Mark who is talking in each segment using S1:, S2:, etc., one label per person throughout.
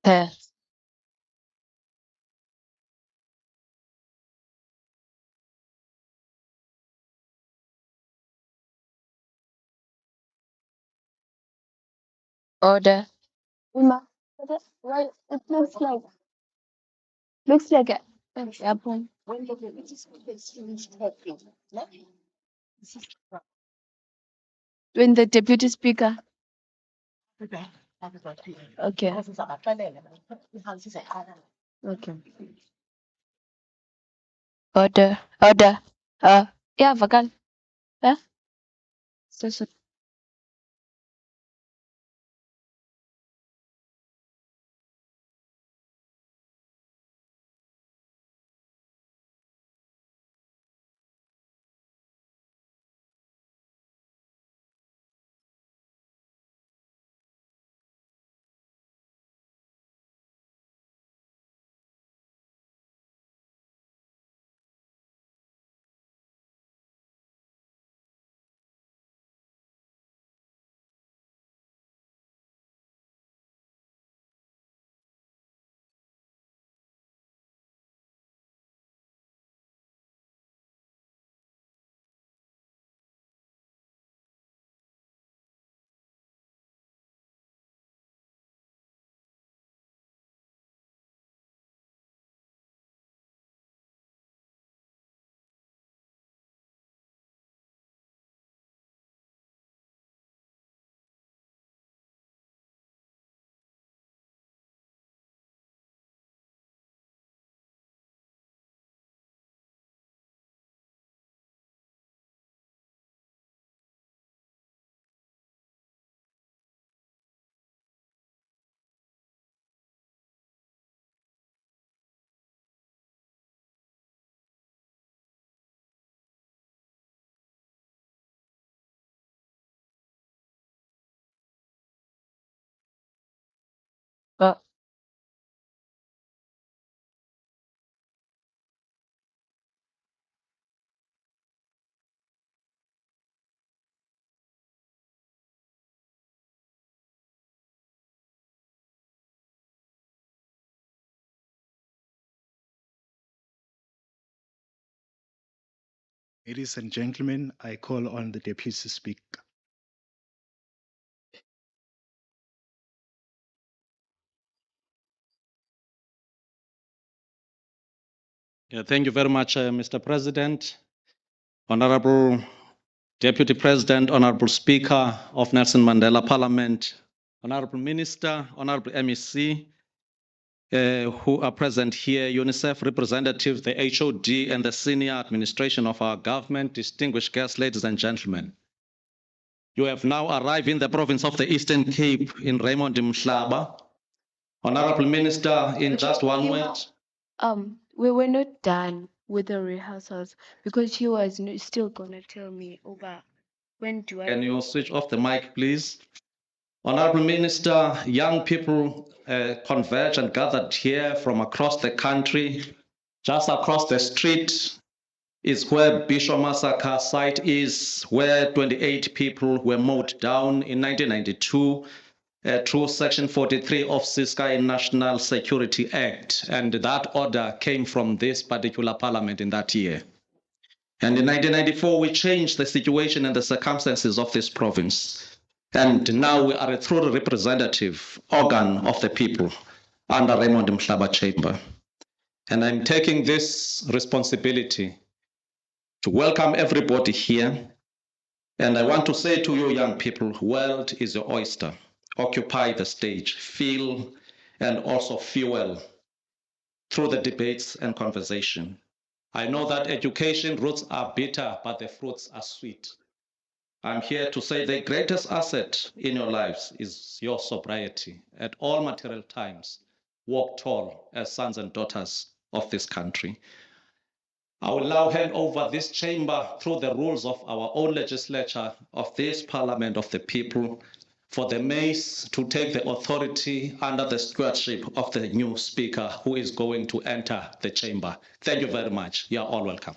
S1: Okay. Order. Uma, right? It looks like a apple. When the deputy speaker. Okay. Okay. Order. Order. Yeah, Vakal. Yeah. So. Uh,
S2: Ladies and gentlemen, I call on the Deputy Speaker.
S3: Yeah, thank you very much, Mr. President, Honorable Deputy President, Honorable Speaker of Nelson Mandela Parliament, Honorable Minister, Honorable MEC, who are present here, UNICEF representatives, the HOD, and the senior administration of our government, distinguished guests, ladies and gentlemen. You have now arrived in the province of the Eastern Cape in Raymond Mhlaba. Honorable Minister, in just one word.
S1: We were not done with the rehearsals because he was still gonna tell me over when do I.
S3: Can you switch off the mic, please? Honorable Minister, young people converged and gathered here from across the country. Just across the street is where Bishop Massacre site is, where 28 people were mowed down in 1992 through Section 43 of CISCA National Security Act. And that order came from this particular parliament in that year. And in 1994, we changed the situation and the circumstances of this province. And now we are a truly representative organ of the people under Raymond Mhlaba Chamber. And I'm taking this responsibility to welcome everybody here. And I want to say to you young people, world is your oyster. Occupy the stage, feel and also fuel through the debates and conversation. I know that education roots are bitter, but the fruits are sweet. I'm here to say the greatest asset in your lives is your sobriety. At all material times, walk tall as sons and daughters of this country. I will now hand over this chamber through the rules of our own legislature of this parliament of the people for the mace to take the authority under the stewardship of the new speaker who is going to enter the chamber. Thank you very much. You are all welcome.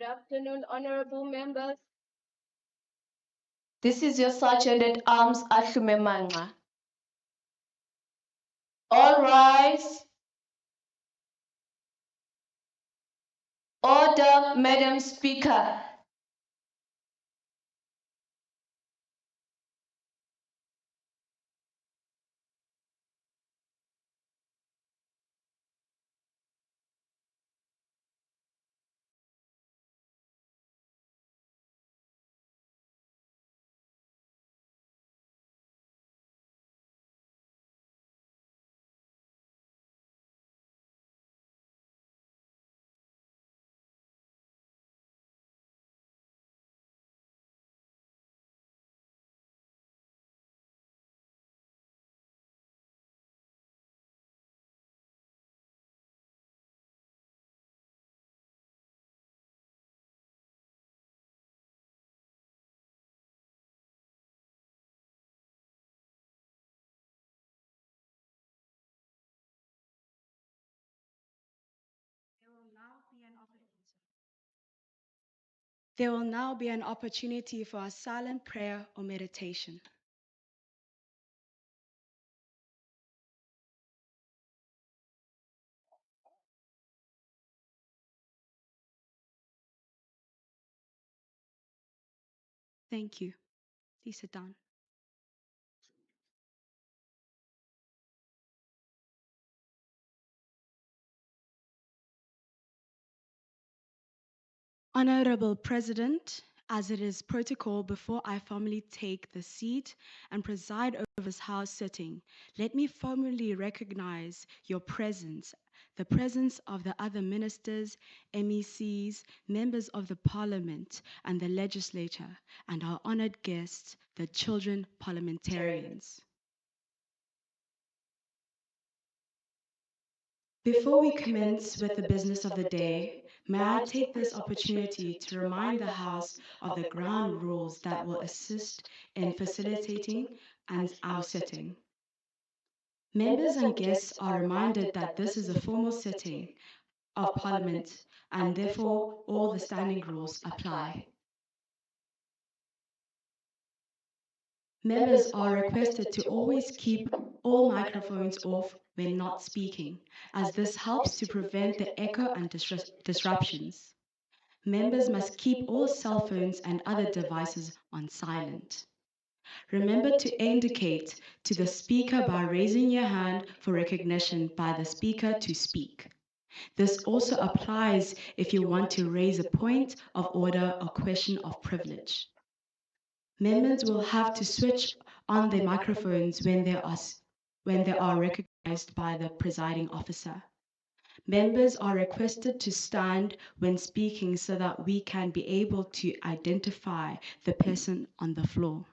S1: Good afternoon, honorable members.
S4: This is your Sergeant at Arms, Ashume Manga. All rise. Order, Madam Speaker.
S5: There will now be an opportunity for a silent prayer or meditation. Thank you. Please sit down. Honorable President, as it is protocol before I formally take the seat and preside over this House sitting, let me formally recognize your presence, the presence of the other ministers, MECs, members of the Parliament and the legislature, and our honored guests, the children parliamentarians. Before we commence with the business of the day, may I take this opportunity to remind the House of the ground rules that will assist in facilitating our sitting. Members and guests are reminded that this is a formal sitting of Parliament and therefore all the standing rules apply. Members are requested to always keep all microphones off when not speaking, as this helps to prevent the echo and disruptions. Members must keep all cell phones and other devices on silent. Remember to indicate to the speaker by raising your hand for recognition by the speaker to speak. This also applies if you want to raise a point of order or question of privilege. Members will have to switch on their microphones when they are recognized by the presiding officer. Members are requested to stand when speaking so that we can be able to identify the person on the floor.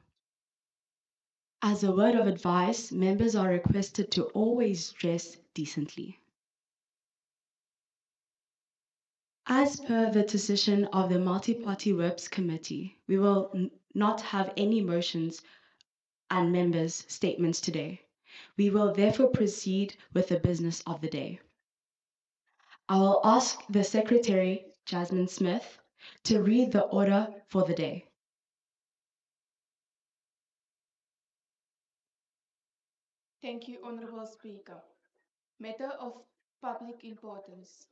S5: As a word of advice, members are requested to always dress decently. As per the decision of the Multi-Party Whips Committee, we will not have any motions and members' statements today. We will therefore proceed with the business of the day. I will ask the Secretary, Jasmine Smith, to read the order for the day.
S6: Thank you, Honorable Speaker. Matter of public importance.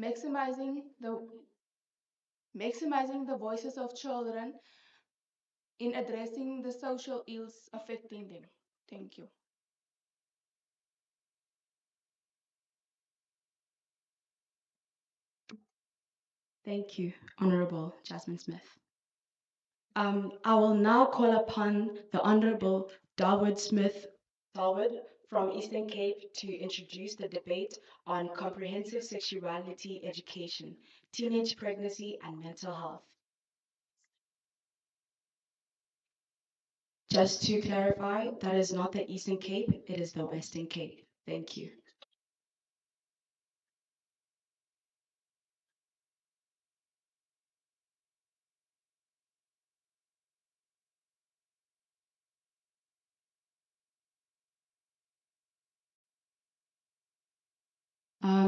S6: Maximizing the voices of children in addressing the social ills affecting them. Thank you.
S5: Thank you, Honorable Jasmine Smith. I will now call upon the Honorable Darwood Smith Darwood from Eastern Cape to introduce the debate on comprehensive sexuality education, teenage pregnancy and mental health. Just to clarify, that is not the Eastern Cape, it is the Western Cape. Thank you.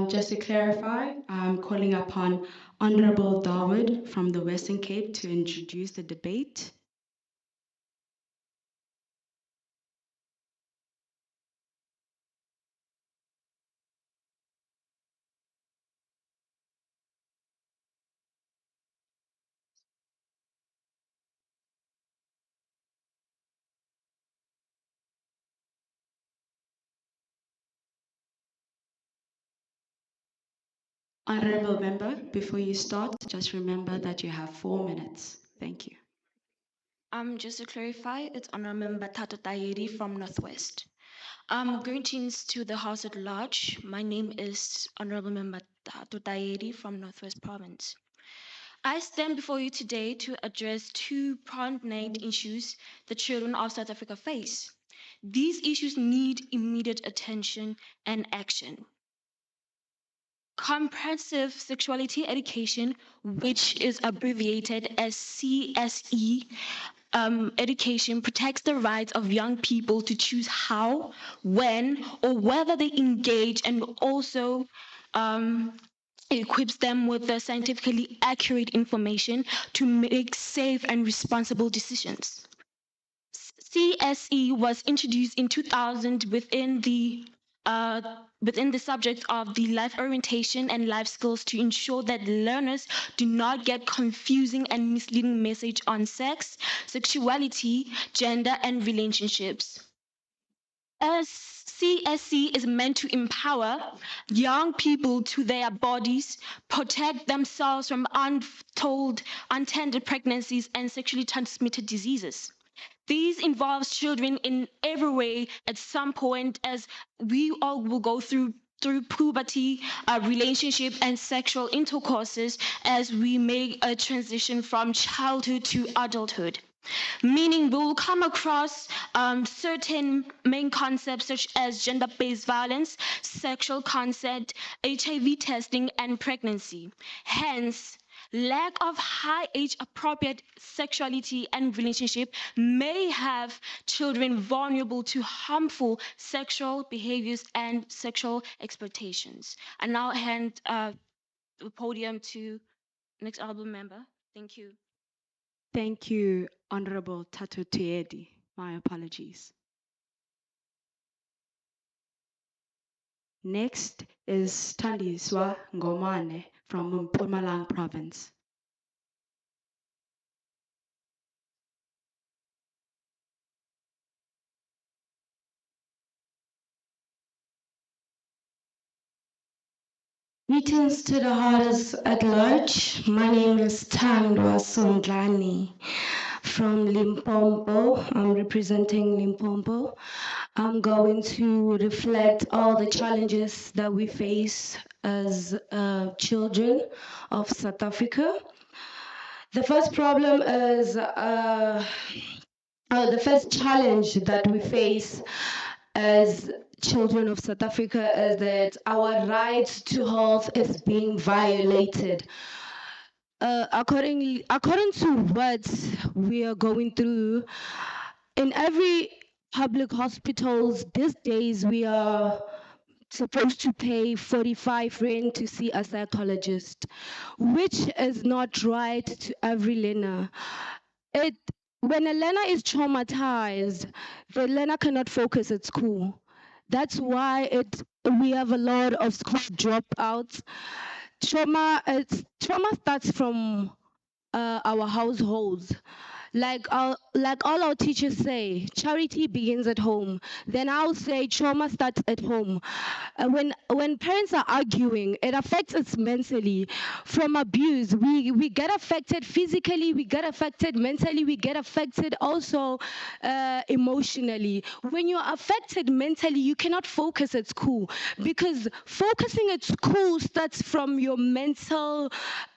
S5: Just to clarify, I'm calling upon Honorable Dawood from the Western Cape to introduce the debate. Honorable member, before you start, just remember that you have 4 minutes. Thank you.
S7: Just to clarify, it's Honorable Member Tato Tayeri from Northwest. Greetings to the House at large. My name is Honorable Member Tato Tayeri from Northwest Province. I stand before you today to address two prominent issues the children of South Africa face. These issues need immediate attention and action. Comprehensive sexuality education, which is abbreviated as CSE, education protects the rights of young people to choose how, when, or whether they engage, and also equips them with the scientifically accurate information to make safe and responsible decisions. CSE was introduced in 2000 within the subject of the life orientation and life skills to ensure that learners do not get confusing and misleading message on sex, sexuality, gender, and relationships. As CSC is meant to empower young people to their bodies, protect themselves from untended pregnancies and sexually transmitted diseases. These involves children in every way at some point, as we all will go through puberty, relationship, and sexual intercourses as we make a transition from childhood to adulthood. Meaning we will come across certain main concepts such as gender-based violence, sexual consent, HIV testing, and pregnancy. Hence, lack of high age appropriate sexuality and relationship may have children vulnerable to harmful sexual behaviors and sexual exploitations. I now hand the podium to next album member. Thank you.
S5: Thank you, Honorable Tato Tayeri. My apologies. Next is Tandiswa Ngomane from Mpumalanga Province.
S8: Greetings to the Hearters at large. My name is Tandwa Sondlani from Limpopo. I'm representing Limpopo. I'm going to reflect all the challenges that we face as children of South Africa. The first problem is, the first challenge that we face as children of South Africa is that our right to health is being violated. According to what we are going through, in every public hospitals these days, we are supposed to pay 45 rand to see a psychologist, which is not right to every learner. When a learner is traumatized, the learner cannot focus at school. That's why we have a lot of school dropouts. Trauma starts from our households. Like all our teachers say, charity begins at home. Then I'll say trauma starts at home. When parents are arguing, it affects us mentally. From abuse, we get affected physically, we get affected mentally, we get affected also emotionally. When you're affected mentally, you cannot focus at school, because focusing at school starts from your mental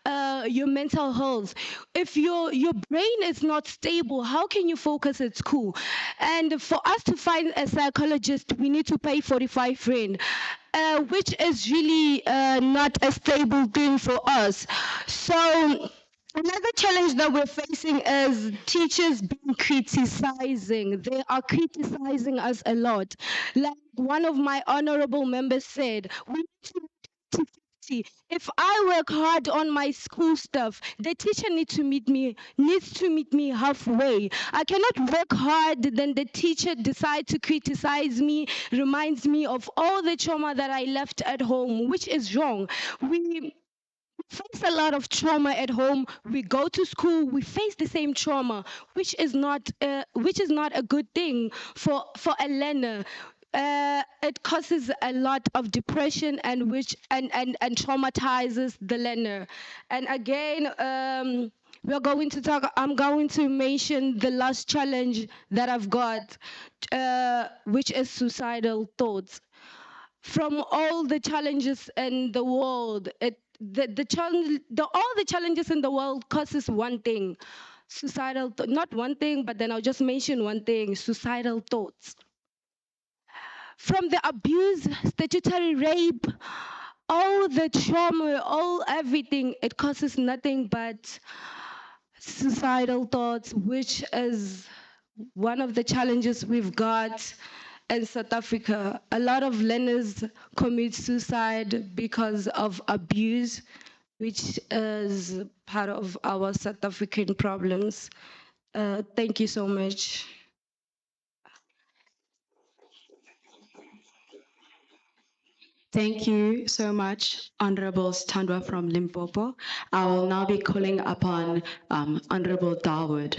S8: health. If your brain is not stable, how can you focus at school? And for us to find a psychologist, we need to pay 45 rand, which is really not a stable thing for us. So another challenge that we're facing is teachers being criticizing. They are criticizing us a lot. Like one of my honorable members said, we need to see, if I work hard on my school stuff, the teacher needs to meet me halfway. I cannot work hard, then the teacher decide to criticize me, reminds me of all the trauma that I left at home, which is wrong. We face a lot of trauma at home. We go to school, we face the same trauma, which is not a good thing for a learner. It causes a lot of depression and traumatizes the learner. And again, I'm going to mention the last challenge that I've got, which is suicidal thoughts. From all the challenges in the world, all the challenges in the world causes one thing, not one thing, but then I'll just mention one thing: suicidal thoughts. From the abuse, statutory rape, all the trauma, all everything, it causes nothing but suicidal thoughts, which is one of the challenges we've got in South Africa. A lot of learners commit suicide because of abuse, which is part of our South African problems. Thank you so much.
S5: Thank you so much, Honorable Tandwa from Limpopo. I will now be calling upon Honorable Dawood.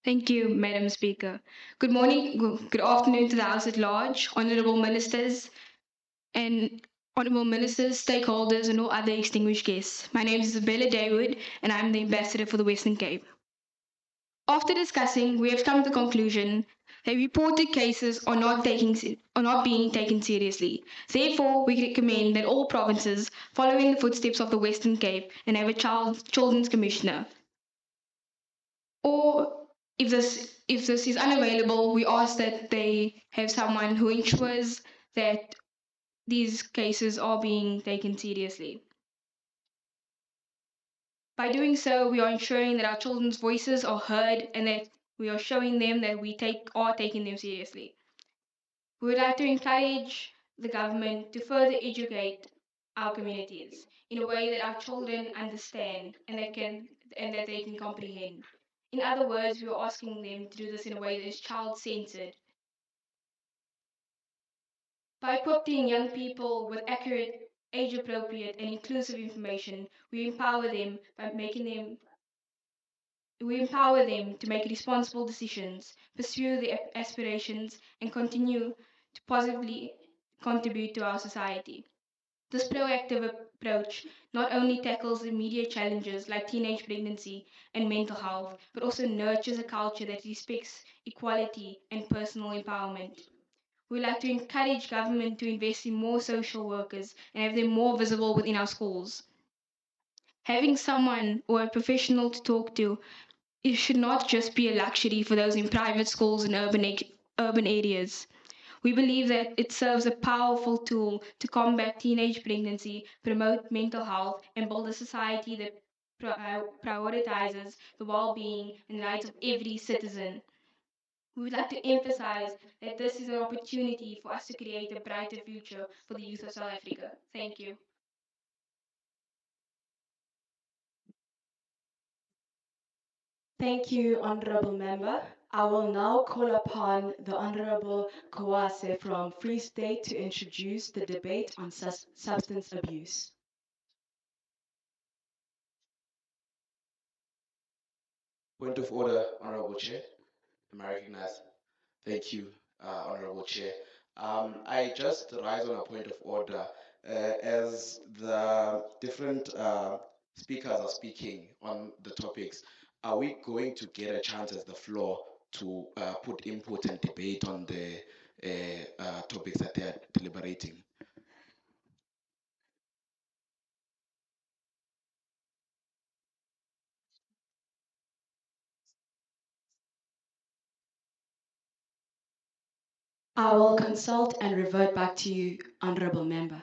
S9: Thank you, Madam Speaker. Good morning, good afternoon to the House at large, honourable ministers, stakeholders, and all other distinguished guests. My name is Isabella Dawood, and I'm the ambassador for the Western Cape. After discussing, we have come to the conclusion that reported cases are not being taken seriously. Therefore, we recommend that all provinces follow in the footsteps of the Western Cape and have a children's commissioner. Or if this is unavailable, we ask that they have someone who ensures that these cases are being taken seriously. By doing so, we are ensuring that our children's voices are heard and that we are showing them that we are taking them seriously. We would like to encourage the government to further educate our communities in a way that our children understand and that they can comprehend. In other words, we are asking them to do this in a way that is child-centered. By equipping young people with accurate, age-appropriate, and inclusive information, we empower them to make responsible decisions, pursue their aspirations, and continue to positively contribute to our society. This proactive approach not only tackles immediate challenges like teenage pregnancy and mental health, but also nurtures a culture that respects equality and personal empowerment. We would like to encourage government to invest in more social workers and have them more visible within our schools. Having someone or a professional to talk to, it should not just be a luxury for those in private schools in urban areas. We believe that it serves a powerful tool to combat teenage pregnancy, promote mental health, and build a society that prioritizes the well-being and rights of every citizen. We would like to emphasize that this is an opportunity for us to create a brighter future for the youth of South Africa. Thank you.
S5: Thank you, Honorable Member. I will now call upon the Honorable Kawase from Free State to introduce the debate on substance abuse.
S10: Point of order, Honorable Chair. Am I recognized? Thank you, Honorable Chair. I just rise on a point of order as the different speakers are speaking on the topics. Are we going to get a chance as the floor to put input and debate on the topics that they are deliberating?
S5: I will consult and revert back to you, Honorable Member.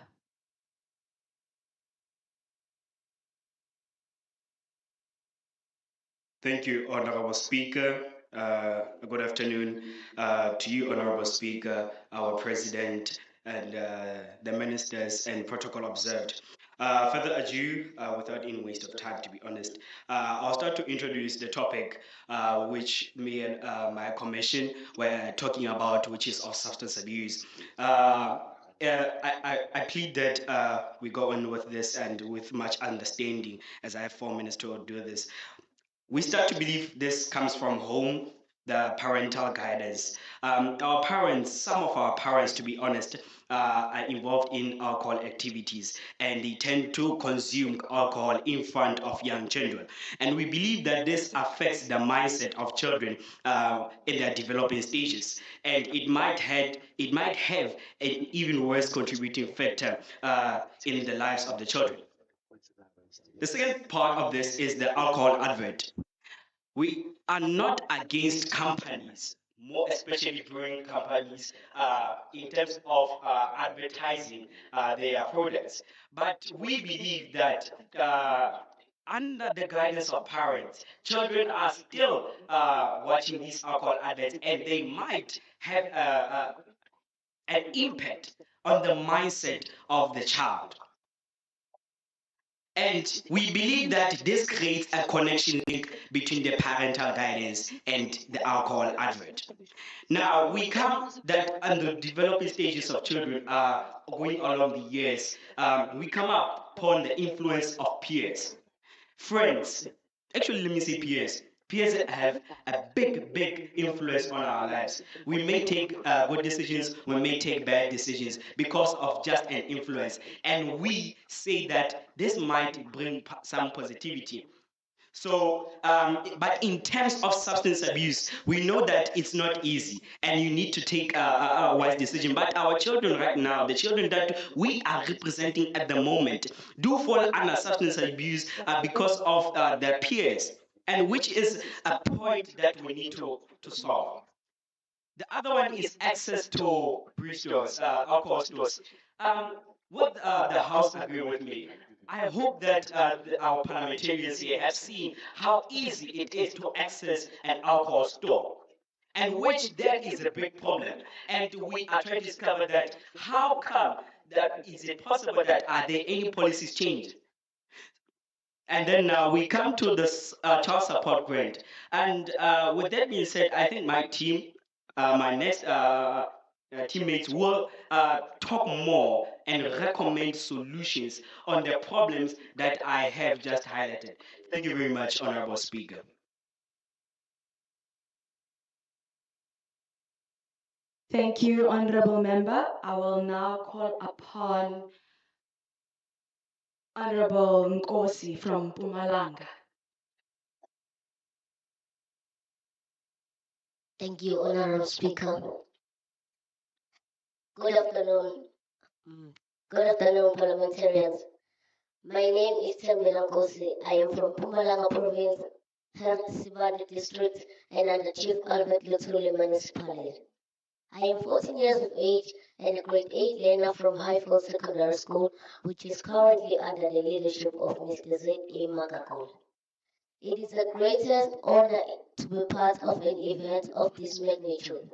S11: Thank you, Honorable Speaker. Good afternoon to you, Honorable Speaker, our President, and the ministers and protocol observed. Further ado, without any waste of time, to be honest, I'll start to introduce the topic which me and my commission were talking about, which is of substance abuse. I plead that we go on with this and with much understanding, as I have 4 minutes to do this. We start to believe this comes from home, the parental guidance. Our parents, some of our parents, to be honest, are involved in alcohol activities, and they tend to consume alcohol in front of young children. And we believe that this affects the mindset of children in their developing stages, and it might have an even worse contributing factor in the lives of the children. The second part of this is the alcohol advert. We are not against companies, more especially brewing companies, in terms of advertising their products. But we believe that under the guidance of parents, children are still watching these alcohol adverts, and they might have an impact on the mindset of the child. And we believe that this creates a connection link between the parental guidance and the alcohol advert. Now, we come that on the developing stages of children going along the years, we come up upon the influence of peers, friends. Actually, let me say peers. Peers have a big influence on our lives. We may take good decisions, we may take bad decisions because of just an influence. And we say that this might bring some positivity. So, but in terms of substance abuse, we know that it's not easy, and you need to take a wise decision. But our children right now, the children that we are representing at the moment, do fall under substance abuse because of their peers, and which is a point that we need to solve. The other one is access to brew stores, alcohol stores. Would the House agree with me? I hope that our parliamentarians here have seen how easy it is to access an alcohol store, and which that is a big problem. And we are trying to discover that how come that is it possible that are there any policies changed? And then we come to this child support grant. And with that being said, I think my team, my next teammates will talk more and recommend solutions on the problems that I have just highlighted. Thank you very much, Honorable Speaker.
S5: Thank you, Honorable Member. I will now call upon Honorable Nkosi from Pumalanga.
S12: Thank you, Honorable Speaker. Good afternoon. Good afternoon, parliamentarians. My name is Tembela Nkosi. I am from Pumalanga Province, Health Sibadi District, and under Chief Albert Lutuli Municipality. I am 14 years of age and a grade 8 learner from Highfield Secondary School, which is currently under the leadership of Mr. Z.A. Magakol. It is the greatest honor to be part of an event of this magnitude.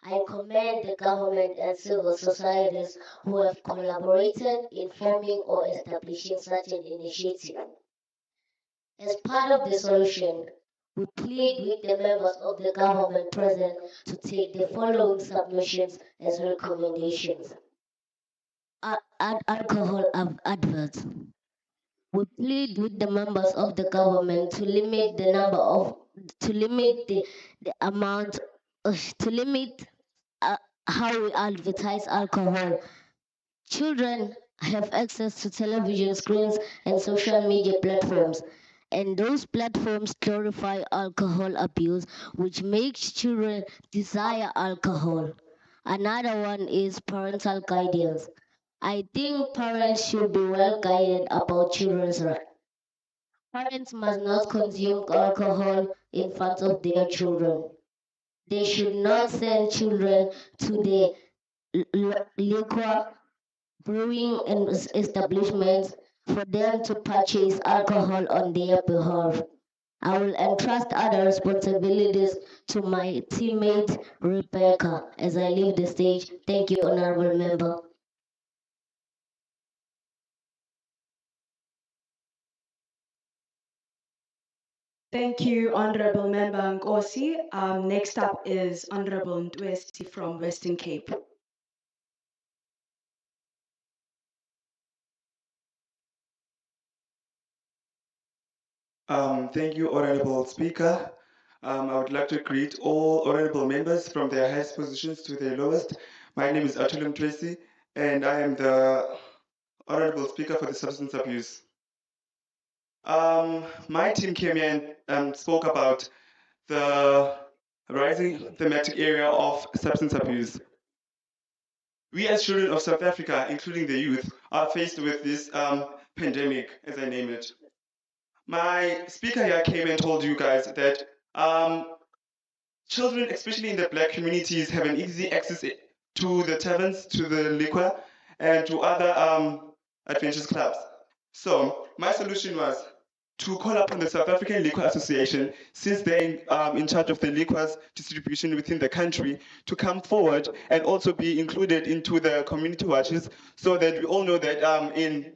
S12: I commend the government and civil societies who have collaborated in forming or establishing such an initiative. As part of the solution, we plead with the members of the government present to take the following submissions as recommendations. Alcohol adverts. We plead with the members of the government to limit the number of, to limit the amount, to limit how we advertise alcohol. Children have access to television screens and social media platforms, and those platforms glorify alcohol abuse, which makes children desire alcohol. Another one is parental guidance. I think parents should be well guided about children's rights. Parents must not consume alcohol in front of their children. They should not send children to the liquor brewing establishments for them to purchase alcohol on their behalf. I will entrust other responsibilities to my teammate Rebecca as I leave the stage. Thank you, Honorable Member.
S5: Thank you, Honorable Member Nkosi. Next up is Honorable Ntwesi from Western Cape.
S13: Thank you, Honorable Speaker. I would like to greet all honorable members from their highest positions to their lowest. My name is Atulum Tracy, and I am the Honorable Speaker for the Substance Abuse. My team came here and spoke about the rising thematic area of substance abuse. We as children of South Africa, including the youth, are faced with this pandemic, as I name it. My speaker here came and told you guys that children, especially in the black communities, have an easy access to the taverns, to the liquor, and to other adventurous clubs. So my solution was to call upon the South African Liquor Association, since they're in charge of the liquors distribution within the country, to come forward and also be included into the community watches, so that we all know that in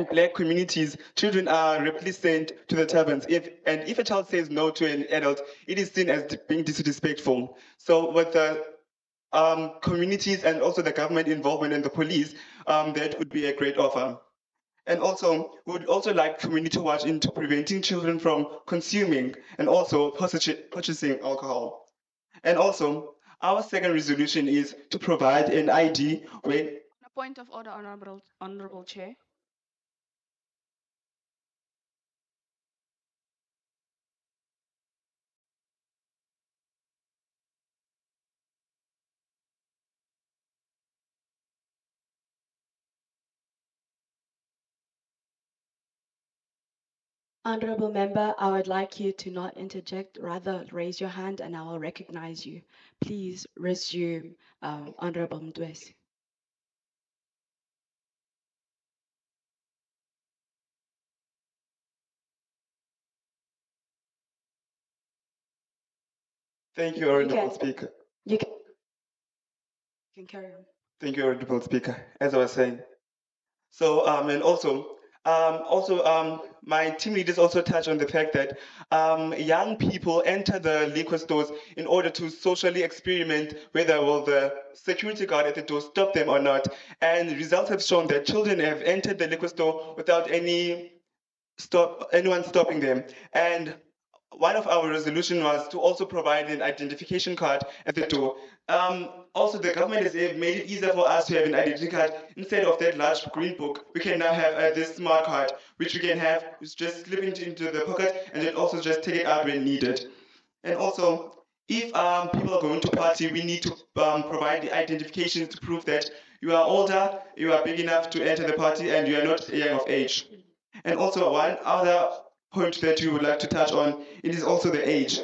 S13: black communities, children are rapidly sent to the taverns. If a child says no to an adult, it is seen as being disrespectful. So with the communities and also the government involvement and the police, that would be a great offer. And also, we would also like community watch into preventing children from consuming and also purchasing alcohol. And also, our second resolution is to provide an ID when.
S6: A point of order, Honorable Chair.
S5: Honorable Member, I would like you to not interject, rather raise your hand and I will recognize you. Please resume, Honorable Ntwesi.
S13: Thank you, Honorable Speaker.
S5: You can carry on.
S13: Thank you, Honorable Speaker. As I was saying, so and my team leaders also touched on the fact that young people enter the liquor stores in order to socially experiment whether will the security guard at the door stop them or not. And results have shown that children have entered the liquor store without anyone stopping them. And one of our resolution was to also provide an identification card at the door. Also, the government has made it easier for us to have an identity card. Instead of that large green book, we can now have this smart card, which we can have, just slip into the pocket and then also just take it out when needed. And also, if people are going to party, we need to provide the identification to prove that you are older, you are big enough to enter the party, and you are not young of age. And also, one other point that you would like to touch on, it is also the age.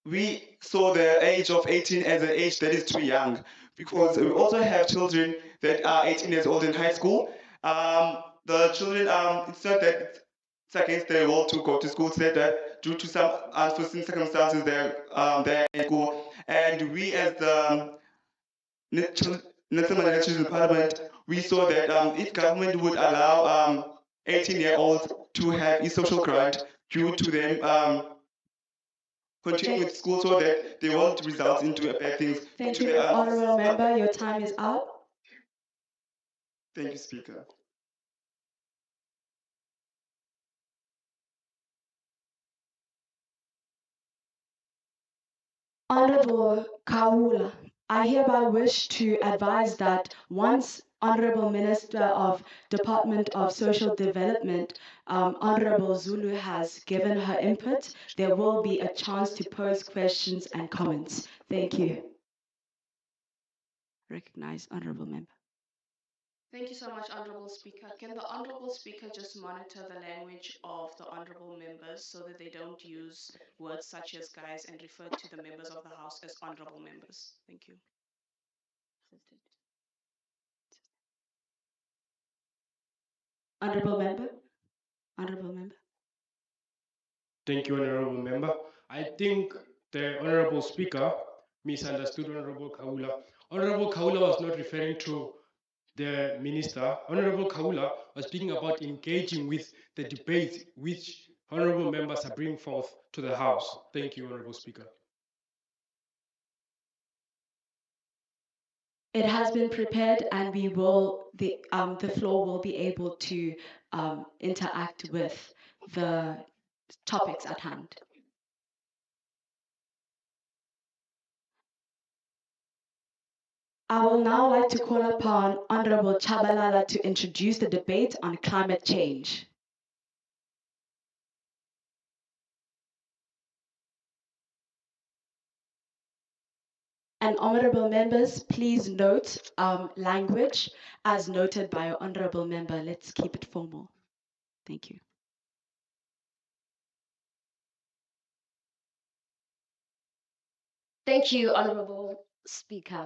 S13: We saw the age of 18 as an age that is too young, because we also have children that are 18 years old in high school. The children, it's not that it's against their will to go to school, said that due to some unforeseen circumstances they're in school. And we as the Nelson Mandela Children's Parliament, we saw that if government would allow 18-year-olds to have a social grant due to them continuing with school, so that they won't result into bad things.
S5: Thank you, Honorable Member. Your time is up.
S13: Thank you, Speaker.
S5: Honorable Kawula, I hereby wish to advise that once Honorable Minister of Department of Social Development, Honorable Zulu has given her input, there will be a chance to pose questions and comments. Thank you. Recognize Honorable Member.
S6: Thank you so much, Honorable Speaker. Can the Honorable Speaker just monitor the language of the Honorable members so that they don't use words such as guys and refer to the members of the House as Honorable members? Thank you.
S5: Honorable Member? Honorable Member.
S14: Thank you, Honorable Member. I think the Honorable Speaker misunderstood Honorable Kaula. Honorable Kaula was not referring to the minister. Honorable Kaula was speaking about engaging with the debates which honorable members are bringing forth to the House. Thank you, Honorable Speaker.
S5: It has been prepared, and we will the floor will be able to interact with the topics at hand. I will now like to call upon Honorable Chabalala to introduce the debate on climate change. And honorable members, please note language as noted by our honorable member. Let's keep it formal. Thank you.
S12: Thank you, Honorable Speaker.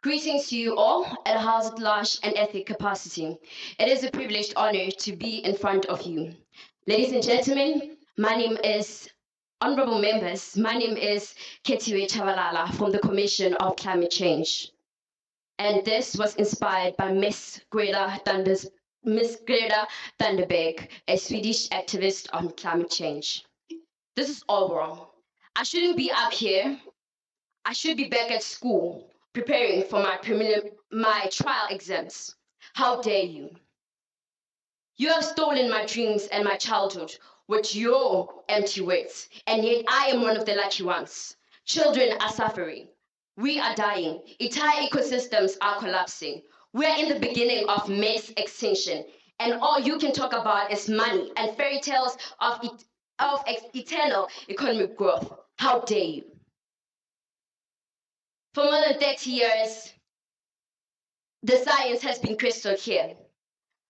S12: Greetings to you all at House at Large and Ethnic capacity. It is a privileged honor to be in front of you. Ladies and gentlemen, my name is Honorable members, my name is Ketiwe Chabalala from the Commission of Climate Change. And this was inspired by Miss Greta Thunberg, a Swedish activist on climate change. This is all wrong. I shouldn't be up here. I should be back at school preparing for my trial exams. How dare you? You have stolen my dreams and my childhood with your empty words, and yet I am one of the lucky ones. Children are suffering. We are dying. Entire ecosystems are collapsing. We are in the beginning of mass extinction, and all you can talk about is money and fairy tales of eternal economic growth. How dare you? For more than 30 years, the science has been crystal clear.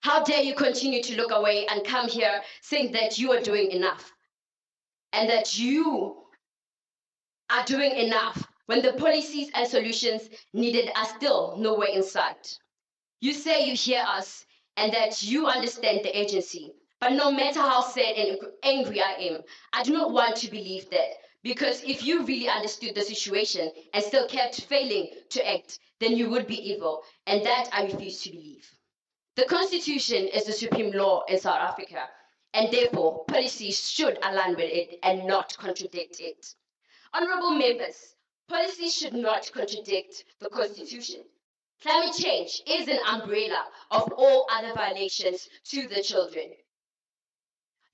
S12: How dare you continue to look away and come here saying that you are doing enough and that you are doing enough when the policies and solutions needed are still nowhere in sight. You say you hear us and that you understand the agency, but no matter how sad and angry I am, I do not want to believe that, because if you really understood the situation and still kept failing to act, then you would be evil, and that I refuse to believe. The Constitution is the supreme law in South Africa, and therefore policies should align with it and not contradict it. Honorable members, policies should not contradict the Constitution. Climate change is an umbrella of all other violations to the children.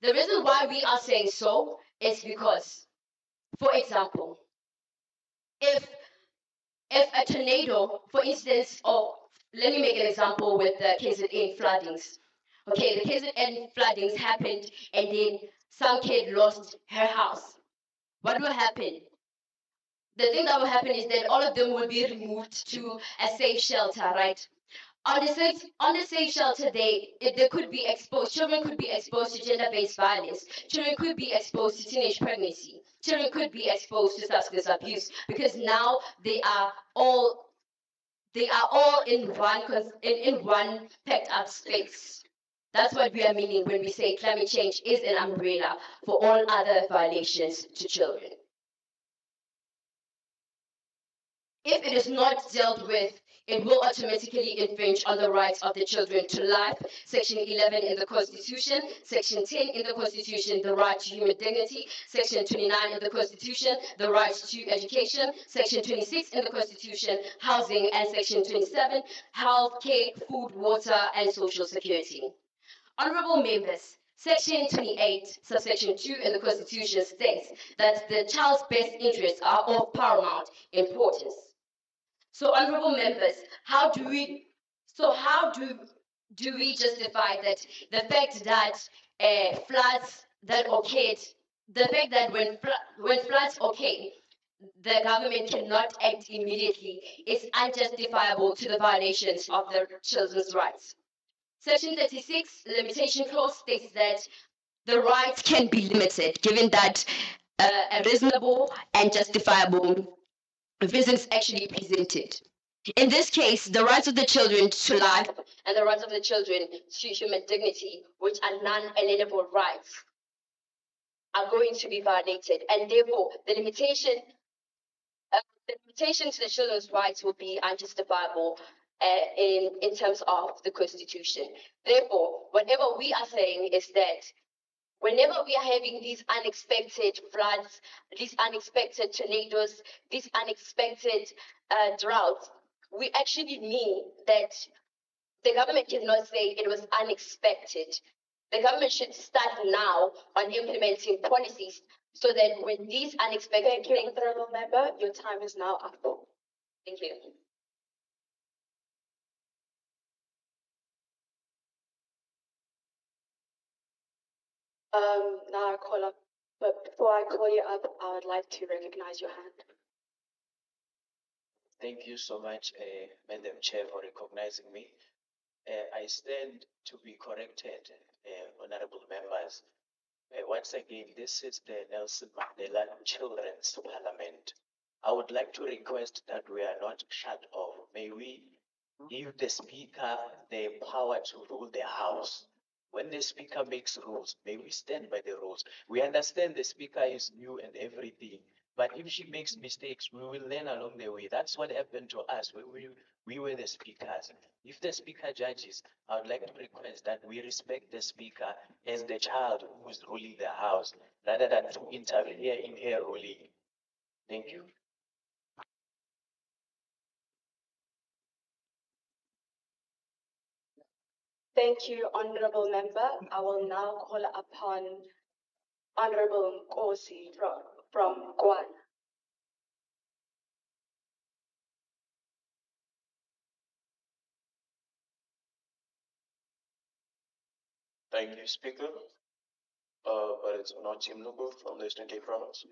S12: The reason why we are saying so is because, for example, if a tornado, for instance, or let me make an example with the KZN floodings. Okay, the KZN floodings happened and then some kid lost her house. What will happen? The thing that will happen is that all of them will be removed to a safe shelter, right? On the safe shelter, they could be exposed. Children could be exposed to gender-based violence. Children could be exposed to teenage pregnancy. Children could be exposed to substance abuse because now they are all in one packed up space. That's what we are meaning when we say climate change is an umbrella for all other violations to children. If it is not dealt with, it will automatically infringe on the rights of the children to life, Section 11 in the Constitution, Section 10 in the Constitution, the right to human dignity, Section 29 in the Constitution, the right to education, Section 26 in the Constitution, housing, and Section 27, health, care, food, water, and social security. Honorable members, Section 28, subsection 2 in the Constitution states that the child's best interests are of paramount importance. So, honorable members, how do we justify that the fact that floods that occurred, the fact that when floods occur, the government cannot act immediately is unjustifiable to the violations of the children's rights. Section 36, limitation clause, states that the rights can be limited given that a reasonable and justifiable reason is actually presented.
S15: In this case, the rights of the children to life
S12: and the rights of the children to human dignity, which are non-alienable rights, are going to be violated, and therefore the limitation to the children's rights will be unjustifiable in terms of the Constitution. Therefore, whatever we are saying is that whenever we are having these unexpected floods, these unexpected tornadoes, these unexpected droughts, we actually mean that the government cannot say it was unexpected. The government should start now on implementing policies so that when these unexpected... Thank you, Honorable Member. Your time is now up. Thank you. Now I call up, but before I call you up, I would like to recognize your hand.
S16: Thank you so much, Madam Chair, for recognizing me. I stand to be corrected, honorable members. Once again, this is the Nelson Mandela Children's Parliament. I would like to request that we are not shut off. May we give the Speaker the power to rule the House. When the Speaker makes rules, may we stand by the rules. We understand the Speaker is new and everything, but if she makes mistakes, we will learn along the way. That's what happened to us. We were the speakers. If the Speaker judges, I would like to request that we respect the Speaker as the child who is ruling the House, rather than to interfere in her ruling. Thank you.
S12: Thank you, Honorable Member. I will now call upon Honorable Nkosi from Guan.
S17: Thank you, Speaker. But it's not Nugu from the Eastern Cape Province.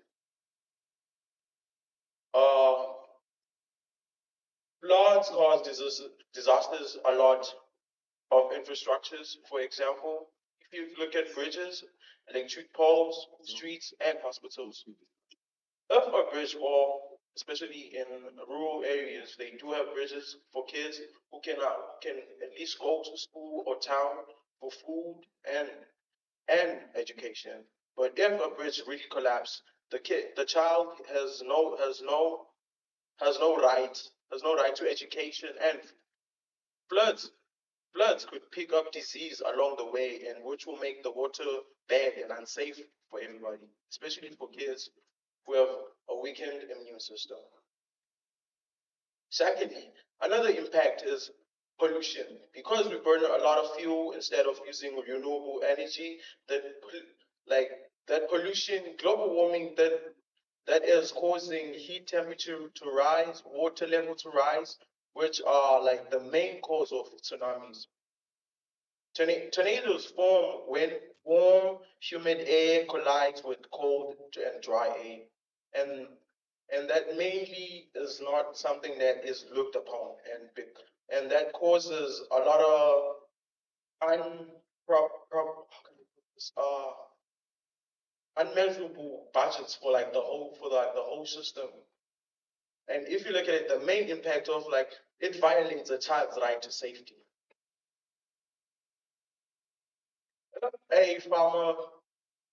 S17: Floods cause disasters a lot of infrastructures. For example, if you look at bridges, electric poles, streets, and hospitals. If a bridge, or especially in rural areas, they do have bridges for kids who can at least go to school or town for food and education. But if a bridge really collapses, the child has no right to education, and floods could pick up disease along the way, and which will make the water bad and unsafe for everybody, especially for kids who have a weakened immune system. Secondly, another impact is pollution. Because we burn a lot of fuel instead of using renewable energy, that pollution, global warming, that is causing heat temperature to rise, water level to rise, which are like the main cause of tsunamis. Tornadoes form when warm, humid air collides with cold and dry air, and that mainly is not something that is looked upon, and that causes a lot of unmeasurable budgets for the whole system. And if you look at it, the main impact of it violates a child's right to safety. A farmer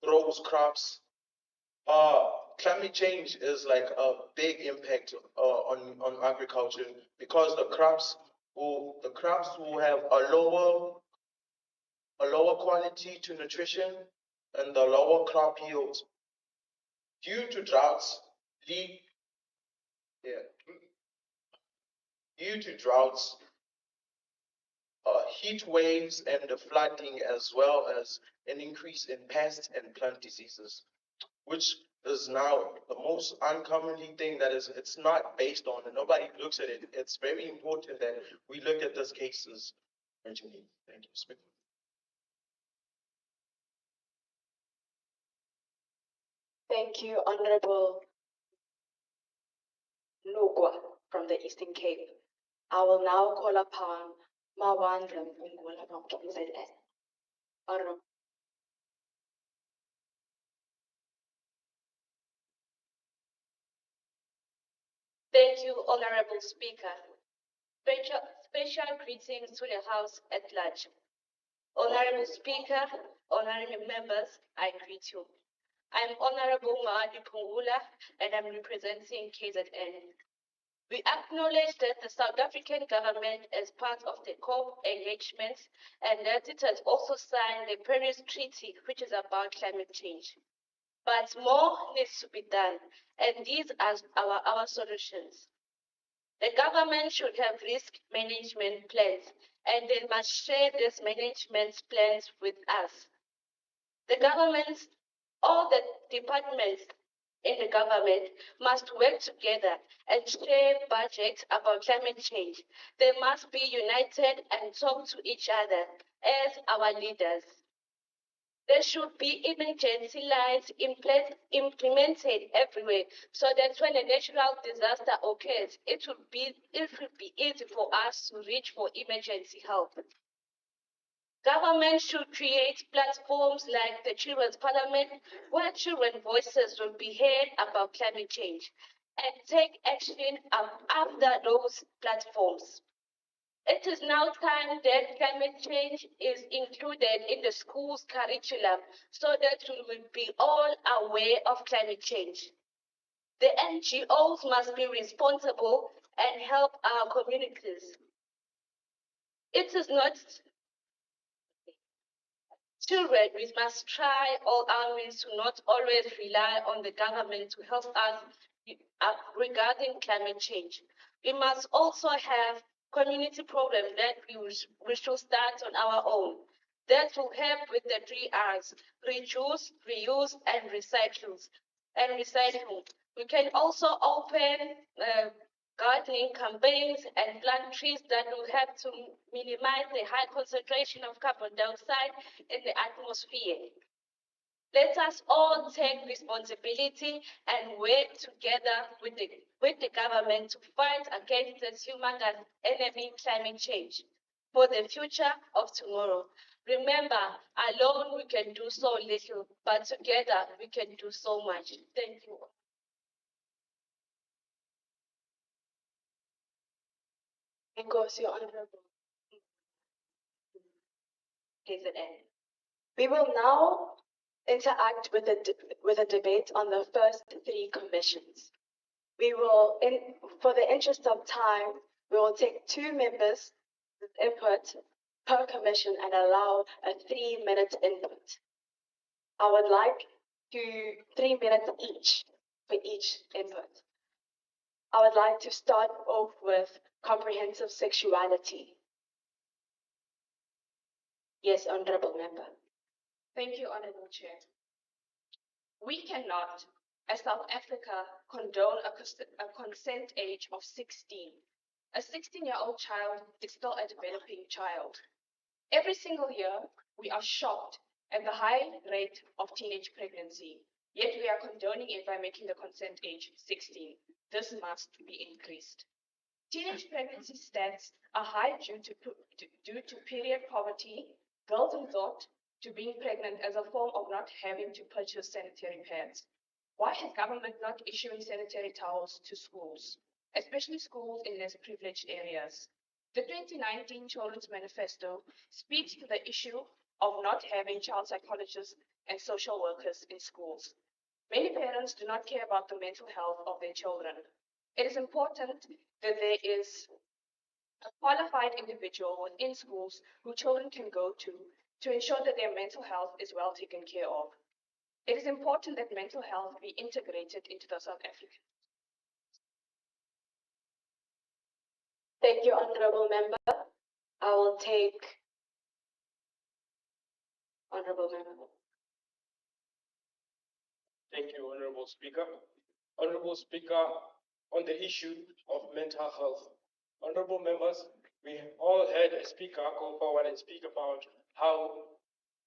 S17: grows crops. Climate change is like a big impact on agriculture, because the crops will have a lower quality to nutrition and the lower crop yields due to droughts. Due to droughts, heat waves, and the flooding, as well as an increase in pest and plant diseases, which is now the most uncommonly thing that it's not based on, and nobody looks at it. It's very important that we look at these cases urgently. Thank you, Speaker.
S12: Thank you, Honorable Nugwa from the Eastern Cape. I will now call upon Mawandla Mngula from KZN. Honorable.
S18: Thank you, Honorable Speaker. special greetings to the House at large. Honorable Speaker, honorable members, I greet you. I'm Honorable Maadi Pungula and I'm representing KZN. We acknowledge that the South African government is part of the COP engagements and that it has also signed the Paris Treaty, which is about climate change. But more needs to be done, and these are our solutions. The government should have risk management plans, and they must share these management plans with us. The governments, all the departments in the government must work together and share budgets about climate change. They must be united and talk to each other as our leaders. There should be emergency lines implemented everywhere so that when a natural disaster occurs, it will be easy for us to reach for emergency help. Government should create platforms like the Children's Parliament where children's voices will be heard about climate change and take action after those platforms. It is now time that climate change is included in the school's curriculum so that we will be all aware of climate change. The NGOs must be responsible and help our communities. It is not children, we must try all our means to not always rely on the government to help us regarding climate change. We must also have community programs that we should start on our own. That will help with the 3 Rs: reduce, reuse, and recycle. We can also open gardening campaigns and plant trees that will help to minimize the high concentration of carbon dioxide in the atmosphere. Let us all take responsibility and work together with the government to fight against this human enemy, climate change, for the future of tomorrow. Remember, alone we can do so little, but together we can do so much. Thank you.
S19: Engosi, Honorable KZN. We will now interact with a debate on the first 3 commissions. We will, for the interest of time, we will take 2 members' input per commission and allow a 3-minute input. I would like 3 minutes each for each input. I would like to start off with comprehensive sexuality. Yes, Honorable Member.
S6: Thank you, Honorable Chair. We cannot, as South Africa, condone a consent age of 16. A 16-year-old child is still a developing child. Every single year, we are shocked at the high rate of teenage pregnancy, yet we are condoning it by making the consent age 16. This must be increased. Teenage pregnancy stats are high due to period poverty, girls' thought to being pregnant as a form of not having to purchase sanitary pads. Why is government not issuing sanitary towels to schools, especially schools in less privileged areas? The 2019 Children's Manifesto speaks to the issue of not having child psychologists and social workers in schools. Many parents do not care about the mental health of their children. It is important that there is a qualified individual within schools who children can go to ensure that their mental health is well taken care of. It is important that mental health be integrated into the South African.
S19: Thank you, Honorable Member. I will take Honorable Member.
S14: Thank you, Honorable Speaker. Honorable Speaker, on the issue of mental health, honorable members, we have all heard a speaker go forward and speak about how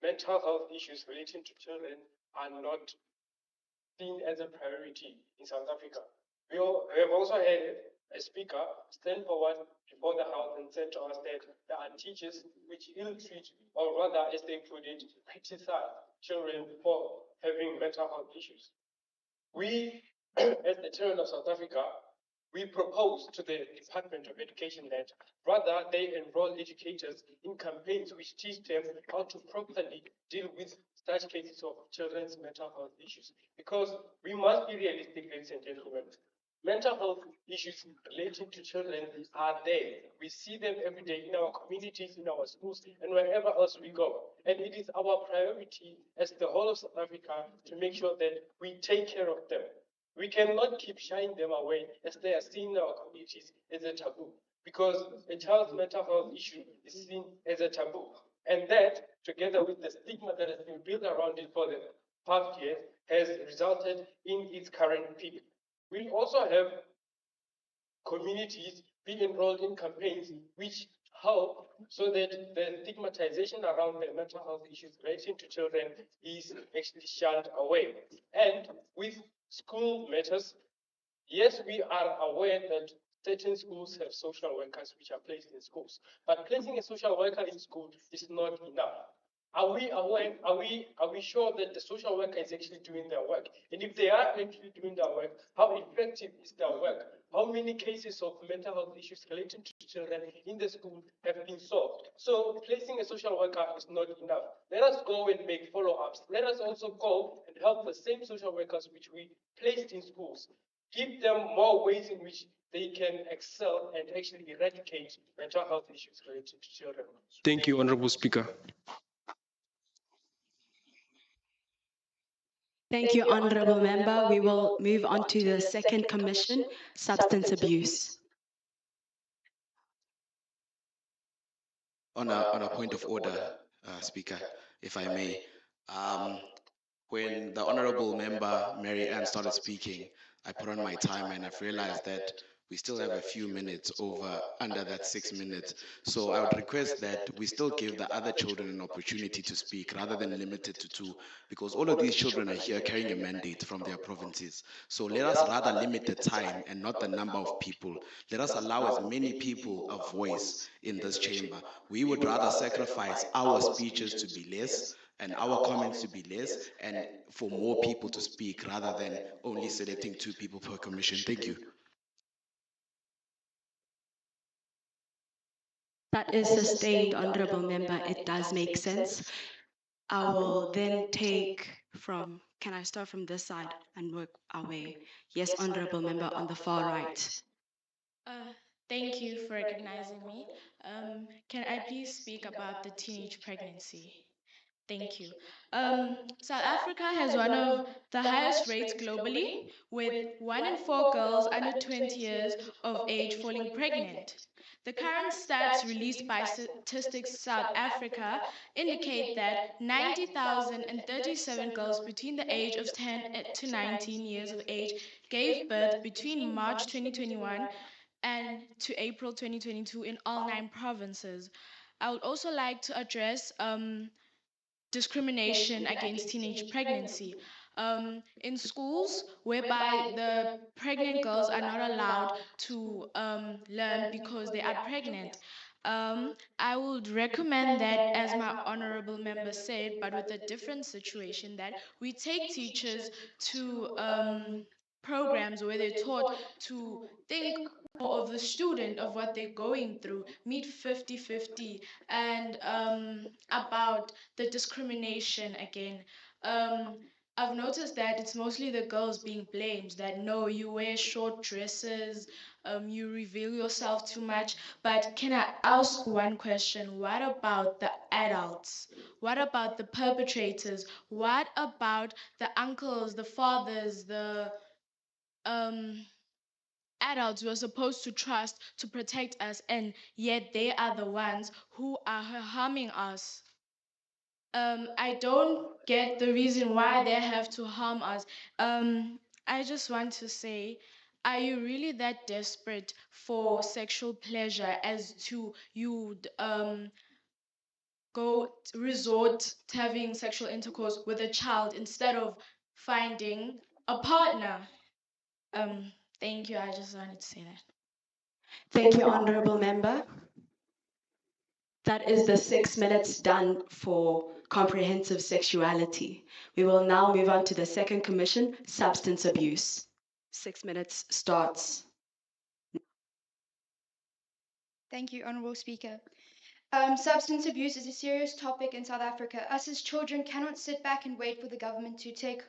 S14: mental health issues relating to children are not seen as a priority in South Africa. We have also heard a speaker stand forward before the House and said to us that there are teachers which ill-treat, or rather, as they put it, criticize children for having mental health issues. We, as the children of South Africa, we propose to the Department of Education that rather they enroll educators in campaigns which teach them how to properly deal with such cases of children's mental health issues. Because we must be realistic, ladies and gentlemen. Mental health issues relating to children are there. We see them every day in our communities, in our schools, and wherever else we go. And it is our priority as the whole of South Africa to make sure that we take care of them. We cannot keep shying them away as they are seen in our communities as a taboo, because a child's mental health issue is seen as a taboo. And that, together with the stigma that has been built around it for the past years, has resulted in its current peak. We also have communities be enrolled in campaigns which help so that the stigmatization around the mental health issues relating to children is actually shunned away. And with school matters, yes, we are aware that certain schools have social workers which are placed in schools, but placing a social worker in school is not enough. Are we aware? Are we sure that the social worker is actually doing their work? And if they are actually doing their work, how effective is their work? How many cases of mental health issues relating to children in the school have been solved? So placing a social worker is not enough. Let us go and make follow-ups. Let us also go and help the same social workers which we placed in schools. Give them more ways in which they can excel and actually eradicate mental health issues related to children. Thank you, Honorable Speaker.
S5: Thank you, Honourable Member. We will move on to the second commission, substance abuse.
S10: On a point of order, Speaker, if I may, when the honorable member Mary Ann started speaking, I put on my timer and I've realized that we still have a few minutes over under that 6 minutes. So I would request that we still give the other children an opportunity to speak rather than limit it to 2, because all of these children are here carrying a mandate from their provinces. So let us rather limit the time and not the number of people. Let us allow as many people a voice in this chamber. We would rather sacrifice our speeches to be less and our comments to be less and for more people to speak rather than only selecting 2 people per commission. Thank you.
S5: That is sustained, Honourable Member. It does make sense. I will then take from, can I start from this side and work our way? Yes, Honourable Member on the far right.
S7: Thank you for recognizing me. Can I please speak about the teenage pregnancy? Thank you. South Africa has one of the highest rates globally, with 1 in 4 girls under 20 years of age falling pregnant. The current stats released by Statistics South Africa indicate that 90,037 girls between the age of 10 to 19 years of age gave birth between March 2021 and to April 2022 in all 9 provinces. I would also like to address discrimination against teenage pregnancy. In schools, whereby the pregnant girls are not allowed to learn because they are pregnant. I would recommend that, as my honorable member said, but with a different situation, that we take teachers to programs where they're taught to think more of the student, of what they're going through, meet 50-50, and about the discrimination again. I've noticed that it's mostly the girls being blamed, that no, you wear short dresses, you reveal yourself too much. But can I ask one question? What about the adults? What about the perpetrators? What about the uncles, the fathers, the um adults we're supposed to trust to protect us, and yet they are the ones who are harming us? I don't get the reason why they have to harm us. I just want to say, are you really that desperate for sexual pleasure as to you resort to having sexual intercourse with a child instead of finding a partner? Thank you. I just wanted to say that.
S5: Thank you, Honourable Member. That is the 6 minutes done for comprehensive sexuality. We will now move on to the second commission, substance abuse. 6 minutes starts.
S9: Thank you, Honourable Speaker. Substance abuse is a serious topic in South Africa. Us as children cannot sit back and wait for the government to take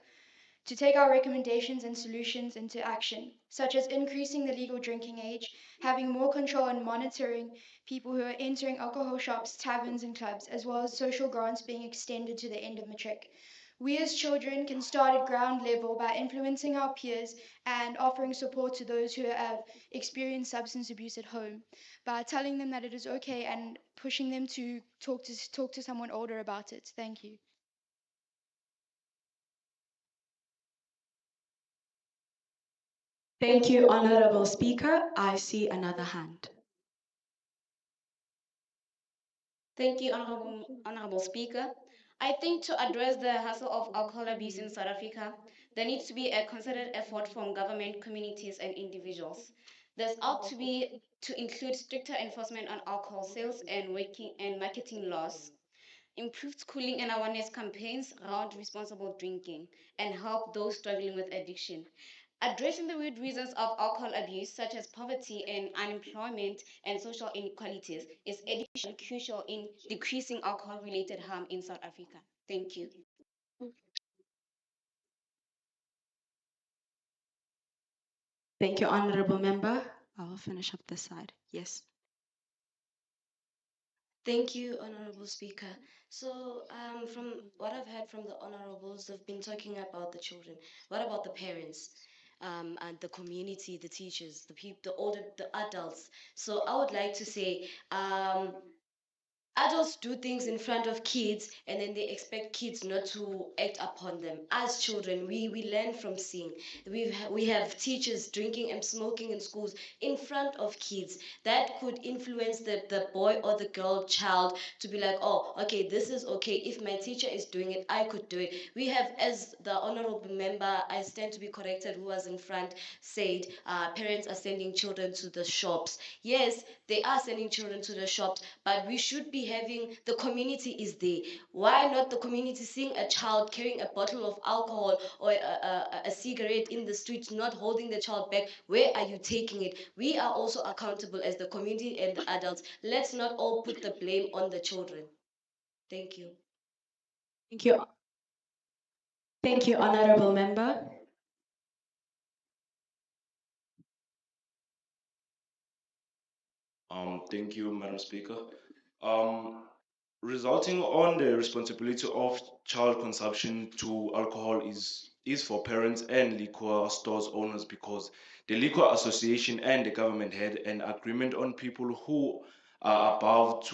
S9: our recommendations and solutions into action, such as increasing the legal drinking age, having more control and monitoring people who are entering alcohol shops, taverns, and clubs, as well as social grants being extended to the end of matric. We as children can start at ground level by influencing our peers and offering support to those who have experienced substance abuse at home by telling them that it is okay and pushing them to talk to someone older about it. Thank you.
S5: Thank you, Honorable Speaker. I see another hand.
S20: Thank you, Honorable Speaker. I think to address the hassle of alcohol abuse in South Africa, there needs to be a concerted effort from government, communities, and individuals. There's ought to be to include stricter enforcement on alcohol sales and working and marketing laws, improved schooling and awareness campaigns around responsible drinking, and help those struggling with addiction. Addressing the root reasons of alcohol abuse, such as poverty and unemployment and social inequalities, is additionally crucial in decreasing alcohol related harm in South Africa. Thank you.
S5: Thank you, Honorable Member. I will finish up this side. Yes.
S21: Thank you, Honorable Speaker. So, from what I've heard from the honorables, they've been talking about the children. What about the parents, and the community, the teachers, the people, the older, the adults? So, I would like to say, adults do things in front of kids and then they expect kids not to act upon them. As children, we learn from seeing. We have teachers drinking and smoking in schools in front of kids. That could influence the boy or the girl child to be like, oh, okay, this is okay. If my teacher is doing it, I could do it. We have, as the honorable member, I stand to be corrected, who was in front, said parents are sending children to the shops. Yes, they are sending children to the shops, but we should be having the community is there. Why not the community seeing a child carrying a bottle of alcohol or a cigarette in the streets, not holding the child back? Where are you taking it? We are also accountable as the community and the adults. Let's not all put the blame on the children. Thank you.
S5: Thank you. Thank you, Honorable Member.
S22: Thank you, Madam Speaker. Um, Resulting on the responsibility of child consumption to alcohol is for parents and liquor stores owners, because the liquor association and the government had an agreement on people who are above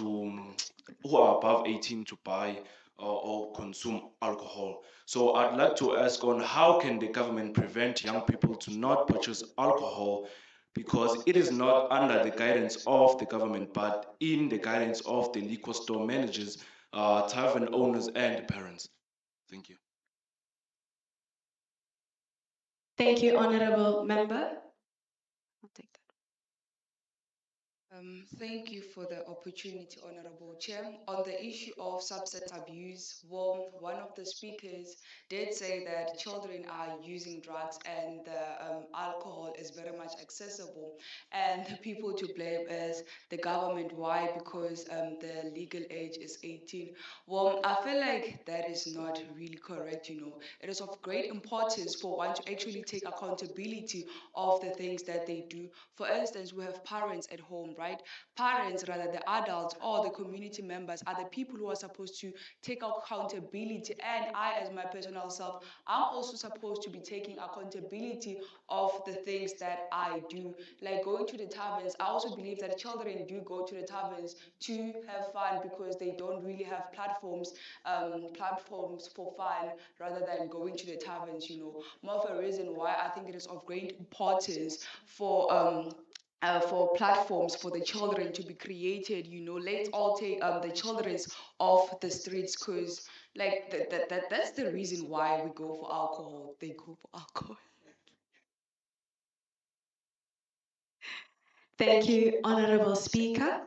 S22: 18 to buy or consume alcohol. So I'd like to ask on how can the government prevent young people to not purchase alcohol, because it is not under the guidance of the government, but in the guidance of the liquor store managers, tavern owners, and parents. Thank you.
S5: Thank you, Honorable Member.
S23: Thank you for the opportunity, Honorable Chair. On the issue of substance abuse, well, one of the speakers did say that children are using drugs and the alcohol is very much accessible. And the people to blame is the government. Why? Because the legal age is 18. Well, I feel like that is not really correct, you know. It is of great importance for one to actually take accountability of the things that they do. For instance, we have parents at home, right? Parents, rather the adults or the community members, are the people who are supposed to take accountability. And I, as my personal self, I'm also supposed to be taking accountability of the things that I do. Like going to the taverns, I also believe that children do go to the taverns to have fun because they don't really have platforms for fun rather than going to the taverns, you know. More of a reason why I think it is of great importance for platforms for the children to be created, you know. Let's all take the children's off the streets, because like that's the reason why we go for alcohol. They go for alcohol.
S5: Thank you, Honorable Speaker.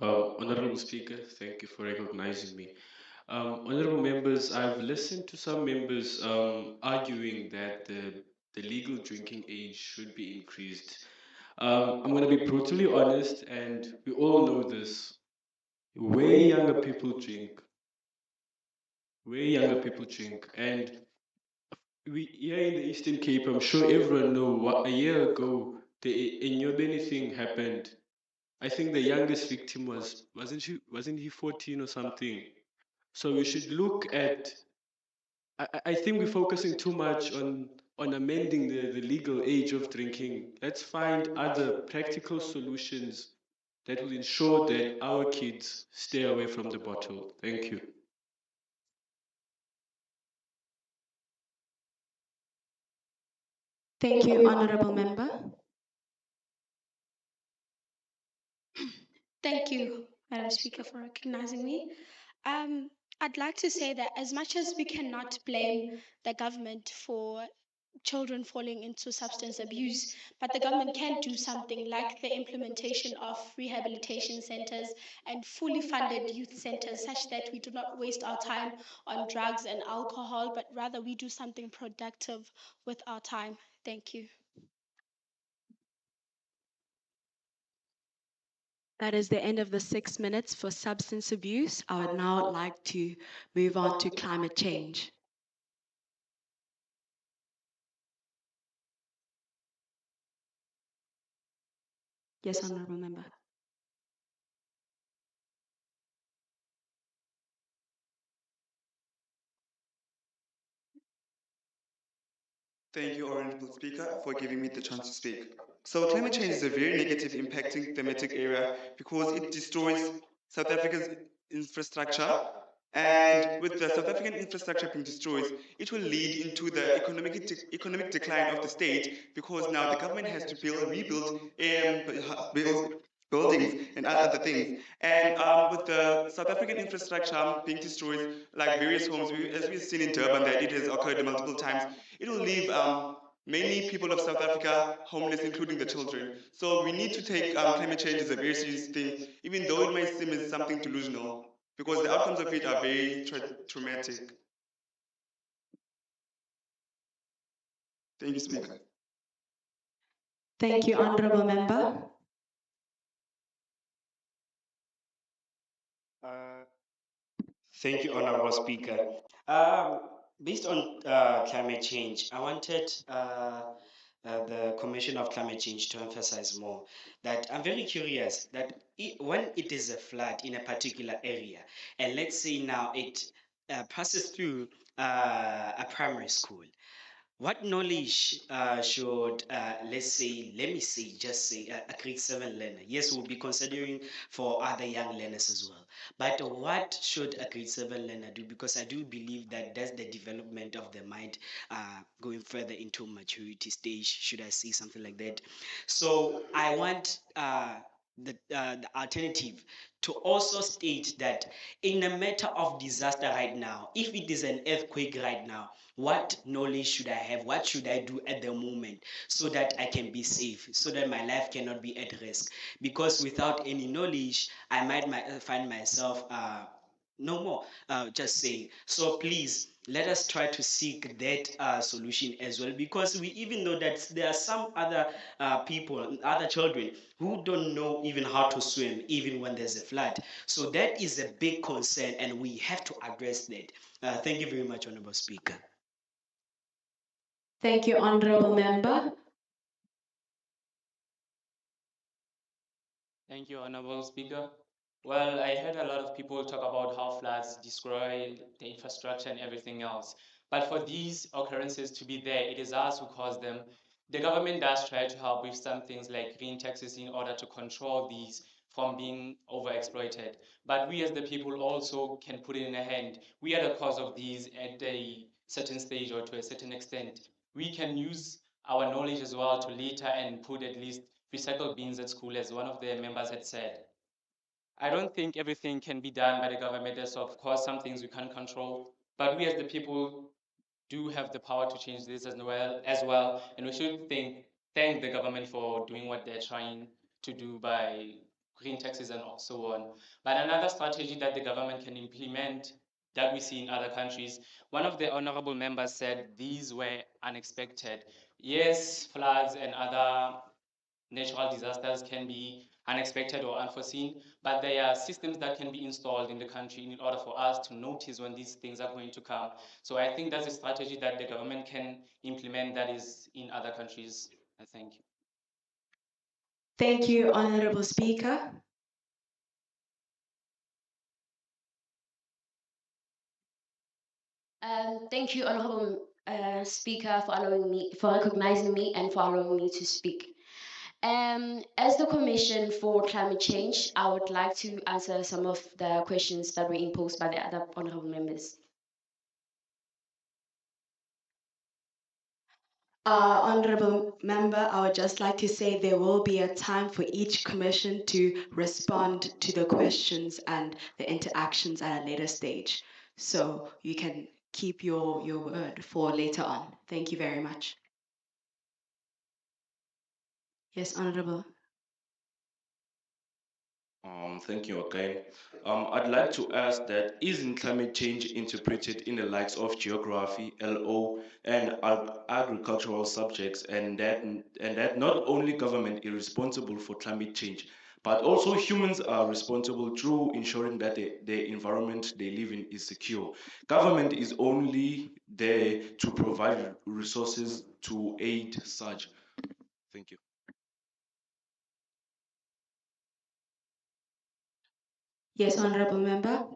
S14: Honorable Speaker, thank you for recognizing me. Honorable members, I've listened to some members arguing that the legal drinking age should be increased. I'm going to be brutally honest, and we all know this. Way younger people drink. Way younger people drink. And we here in the Eastern Cape, I'm sure everyone know what a year ago the Enyobeni thing happened. I think the youngest victim wasn't he 14 or something. So we should look at I think we're focusing too much on amending the legal age of drinking. Let's find other practical solutions that will ensure that our kids stay away from the bottle. Thank you.
S5: Thank you, Honorable Member.
S1: Thank you, Madam Speaker, for recognizing me. Um, I'd like to say that as much as we cannot blame the government for children falling into substance abuse, but the government can do something like the implementation of rehabilitation centers and fully funded youth centers such that we do not waste our time on drugs and alcohol, but rather we do something productive with our time. Thank you.
S5: That is the end of the 6 minutes for substance abuse. I would now like to move on to climate change. Yes, Honorable Member.
S13: Thank you, Honorable Speaker, for giving me the chance to speak. So, climate change is a very negative impacting thematic area because it destroys South Africa's infrastructure. And with the South African infrastructure being destroyed, it will lead into the economic decline of the state because now the government has to rebuild buildings and other things. And with the South African infrastructure being destroyed, like various homes, as we've seen in Durban, that it has occurred multiple times, it will leave many people of South Africa homeless, including the children. So we need to take climate change as a very serious thing, even though it might seem as something delusional, because the outcomes of it are very traumatic. Thank you, Speaker.
S5: Thank you, Honorable Member.
S11: Thank you, Honorable Speaker. Based on climate change, I wanted the Commission of Climate Change to emphasize more that I'm very curious that when it is a flood in a particular area, and let's say now it passes through a primary school, what knowledge should, let me say, just say a grade 7 learner? Yes, we'll be considering for other young learners as well. But what should a grade 7 learner do? Because I do believe that that's the development of the mind going further into maturity stage, should I say something like that? So I want the alternative to also state that in a matter of disaster right now, if it is an earthquake right now, what knowledge should I have? What should I do at the moment so that I can be safe, so that my life cannot be at risk? Because without any knowledge, I might find myself no more, just saying. So please, let us try to seek that solution as well, because we even know that there are some other people, other children, who don't know even how to swim, even when there's a flood. So that is a big concern, and we have to address that. Thank you very much, Honorable Speaker.
S5: Thank you, Honorable Member.
S2: Thank you, Honorable Speaker. Well, I heard a lot of people talk about how floods destroy the infrastructure and everything else. But for these occurrences to be there, it is us who cause them. The government does try to help with some things like green taxes in order to control these from being overexploited. But we as the people also can put it in a hand. We are the cause of these at a certain stage or to a certain extent. We can use our knowledge as well to litter and put at least recycle bins at school, as one of the members had said. I don't think everything can be done by the government. There's of course some things we can't control, but we as the people do have the power to change this as well, and we should thank the government for doing what they're trying to do by green taxes and so on. But another strategy that the government can implement that we see in other countries, one of the honorable members said these were unexpected. Yes, floods and other natural disasters can be unexpected or unforeseen, but there are systems that can be installed in the country in order for us to notice when these things are going to come. So I think that's a strategy that the government can implement that is in other countries. I think.
S5: Thank you, Honorable Speaker.
S12: Thank you, Honorable Speaker, for allowing me, for recognizing me, and for allowing me to speak. As the Commission for Climate Change, I would like to answer some of the questions that were imposed by the other honorable members.
S5: Honorable Member, I would just like to say there will be a time for each commission to respond to the questions and the interactions at a later stage. So you can keep your word for later on. Thank you very much. Yes, Honorable.
S22: Thank you again. I'd like to ask that isn't climate change interpreted in the likes of geography, LO, and agricultural subjects, and that not only government is responsible for climate change, but also humans are responsible through ensuring that the environment they live in is secure. Government is only there to provide resources to aid such. Thank you.
S5: Yes, Honorable Member.